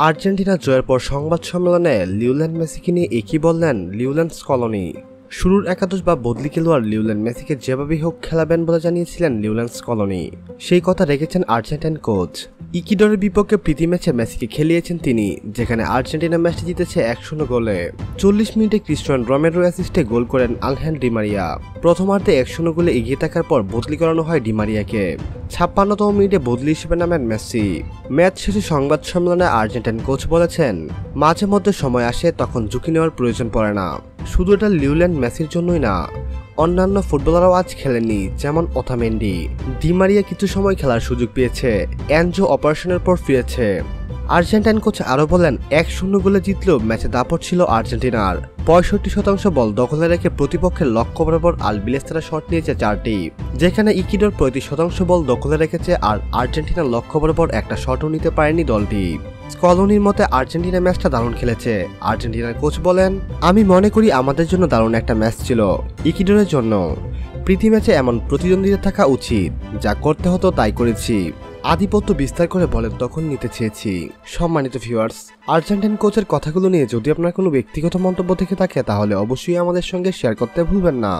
Argentina জয়ের পর সংবাদ সম্মেলনে লিওনেল মেসিকে নিয়ে একই বললেন লিওনেল স্কলোনি। শুরুর একাদশ বা বদলি খেলোয়াড় লিওনেল মেসিকে যেভাবেই হোক খেলাবেন বলে জানিয়েছিলেন লিওনেল স্কলোনি। সেই কথা রেখেছেন আর্জেন্টাইন কোচ। ইকুয়েডরের বিপক্ষে প্রীতি ম্যাচে মেসিকে খেলিয়েছেন তিনি, যেখানে আর্জেন্টিনা ম্যাচটি জিতেছে 1-0 গোলে। 40 মিনিটে ক্রিস্টিয়ানো রোমেরোর অ্যাসিস্টে গোল করেন আনহেল ডি মারিয়া। প্রথমার্ধে 1-0 গোলে এগিয়ে থাকার পর বদলি করানো হয় ডি মারিয়াকে। 56তম মিনিটে বদলি হিসেবে নামেন মেসি। ম্যাচ শেষে সংবাদ সম্মেলনে আর্জেন্টাইন কোচ বলেছেন, মাঝে মধ্যে সময় আসে তখন ঝুঁকি নেওয়ার প্রয়োজন পড়ে না। শুধু এটা লিওনেল মেসির জন্যই না, অন্যান্য ফুটবলাররাও আজ খেলেননি, যেমন ওথামেন্ডি। ডি মারিয়া কিছু সময় খেলার সুযোগ পেয়েছে, এনজো অপারেশনের পর ফিরেছে। আর্জেন্টাইন কোচ আরও বলেন, 1-0 গোলে জিতলেও ম্যাচে দাপট ছিল আর্জেন্টিনার। 65% বল দখলে রেখে প্রতিপক্ষের লক্ষ্য বরাবর আলবিলেস্তারা শট নিয়েছে 4টি, যেখানে ইকুয়েডর 35% বল দখলে রেখেছে আর আর্জেন্টিনার লক্ষ্য বরাবর একটা শটও নিতে পারেনি দলটি। স্কলোনির মতে আর্জেন্টিনা ম্যাচটা দারুণ খেলেছে। আর্জেন্টিনার কোচ বলেন, আমি মনে করি আমাদের জন্য দারুণ একটা ম্যাচ ছিল, ইকুয়েডরের জন্য। প্রীতি ম্যাচে এমন প্রতিদ্বন্দ্বিতা থাকা উচিত, যা করতে হতো তাই করেছি। আধিপত্য বিস্তার করে বলের দখল নিতে চেয়েছি। সম্মানিত ভিউয়ার্স, আর্জেন্টাইন কোচের কথাগুলো নিয়ে যদি আপনার কোনো ব্যক্তিগত মন্তব্য থেকে থাকে তাহলে অবশ্যই আমাদের সঙ্গে শেয়ার করতে ভুলবেন না।